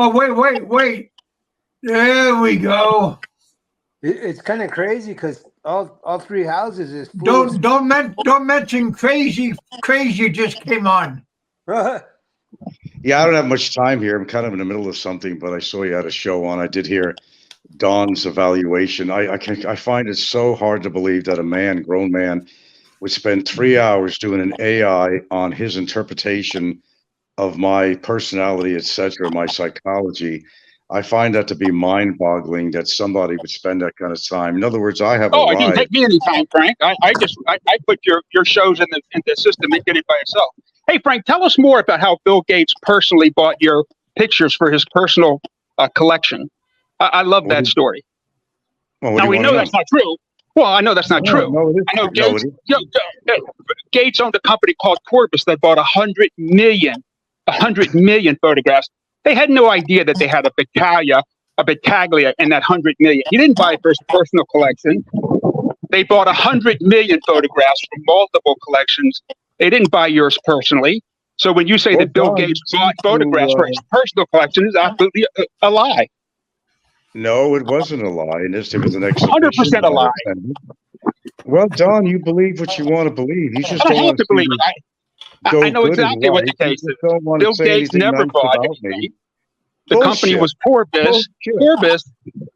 Oh, wait. There we go. It's kind of crazy because all three houses is full. Don't mention crazy. Crazy just came on. Yeah, I don't have much time here. I'm kind of in the middle of something, but I saw you had a show on. I did hear Don's evaluation. I find it so hard to believe that a grown man, would spend 3 hours doing an AI on his interpretation of my personality, etc., my psychology. I find that to be mind-boggling that somebody would spend that kind of time. In other words, I have it didn't take me any time, Frank. I put your shows in the system and did it by itself. Hey, Frank, tell us more about how Bill Gates personally bought your pictures for his personal collection. I love that story. Well, now, we know that's not true. Well, I know that's not true. I know Gates owned a company called Corbis that bought 100 million photographs. They had no idea that they had a battaglia in that 100 million. He didn't buy it for his personal collection. They bought 100 million photographs from multiple collections. They didn't buy yours personally. So when you say that Bill Gates bought photographs for his personal collection, is absolutely a lie. No, it wasn't a lie. And it was an 100% a lie. Well, Don, you believe what you want to believe. You just I don't have to believe it. I know exactly what the case is. Bill Gates never bought anything. The company was Corbis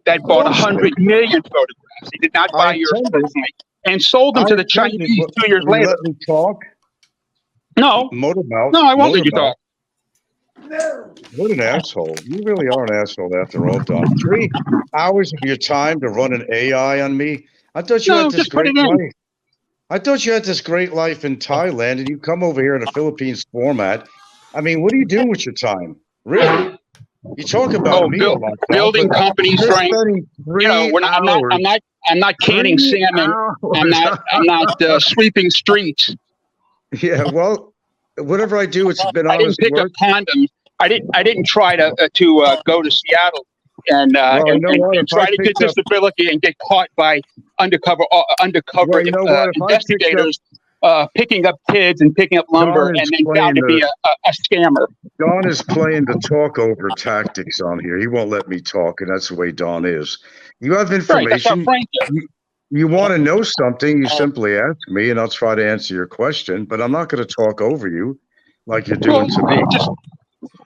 that bought 100 million photographs. He did not buy yours personally and sold them to the Chinese 2 years later. Let me talk? No. Motormouth. No, I won't let you talk. What an asshole. You really are an asshole after all, Don. 3 hours of your time to run an AI on me? I thought you had this great life. I thought you had this great life in Thailand, and you come over here in a Philippines format. I mean, what are you doing with your time? Really? You talk about me a lot, building companies, Frank. I'm not canning salmon. I'm not sweeping streets. Yeah, well, whatever I do, it's been honest work. I didn't pick up condoms. I didn't try to go to Seattle and try to get disability and get caught by undercover investigators picking up kids and picking up lumber and then found to be a scammer. Don is playing the talk over tactics on here. He won't let me talk, and that's the way Don is. You have information. You want to know something, you simply ask me, and I'll try to answer your question, but I'm not going to talk over you like you're doing to me.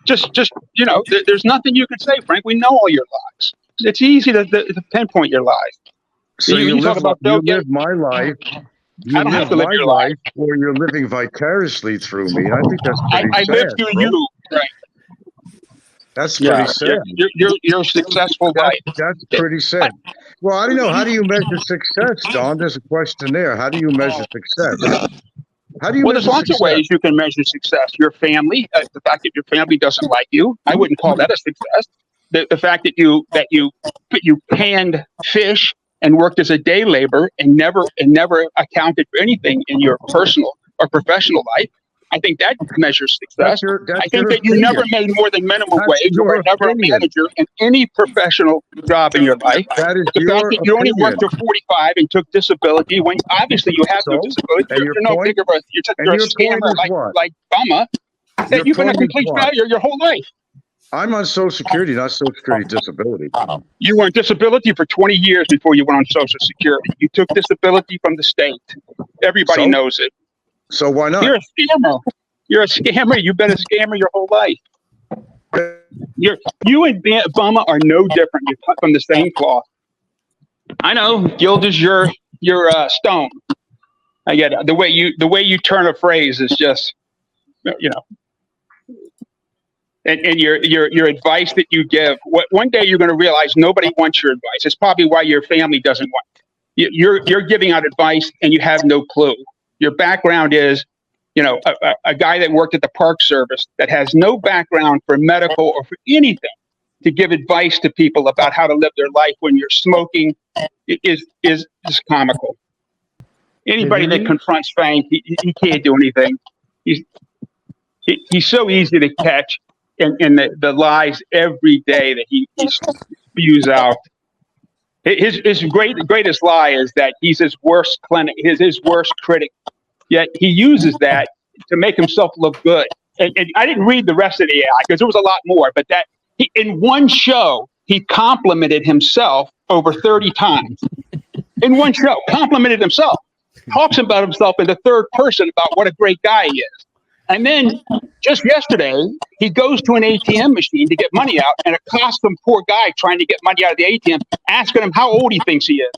Just there's nothing you can say, Frank. We know all your lies. It's easy to pinpoint your lies. So you live my life. You live my life, or you're living vicariously through me. I think that's pretty sad. I live through you, right? That's pretty sad. You're successful life. That's pretty sad. Well, I don't know. How do you measure success, Don? There's a question there. How do you measure success? There's lots of ways you can measure success. Your family, the fact that your family doesn't like you, I wouldn't call that a success. The fact that you canned fish and worked as a day laborer and never accounted for anything in your personal or professional life, I think that measures success. I think that you never made more than minimum wage or never a manager in any professional job in your life. The fact that you only worked to 45 and took disability when obviously you have no disability. You're no bigger of you're a scammer like Bama. That you've been a complete failure your whole life. I'm on Social Security, not Social Security disability. You were on disability for 20 years before you went on Social Security. You took disability from the state. Everybody knows it. So why not? You're a scammer. You're a scammer. You've been a scammer your whole life. You and Obama are no different. You're cut from the same cloth. I know. Guild is your stone. I get it. The way you turn a phrase is just, and your advice that you give. One day you're going to realize nobody wants your advice. It's probably why your family doesn't want it. You're giving out advice and you have no clue. Your background is, a guy that worked at the Park Service that has no background for medical or for anything to give advice to people about how to live their life when you're smoking is comical. Anybody that confronts Frank, he can't do anything. He's so easy to catch in the lies every day that he spews out. His greatest lie is that he's his worst critic. Yet he uses that to make himself look good. And I didn't read the rest of the AI because there was a lot more, but In one show, he complimented himself over 30 times. In one show, complimented himself. Talks about himself in the third person about what a great guy he is. And then just yesterday, he goes to an ATM machine to get money out and accosts some poor guy trying to get money out of the ATM, asking him how old he thinks he is.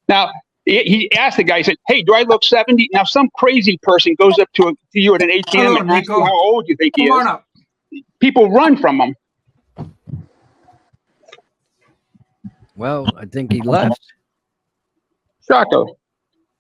Now, he asked the guy, he said, hey, do I look 70? Now, some crazy person goes up to you at an ATM and asks you how old you think he is. People run from him. Well, I think he left. Chaco.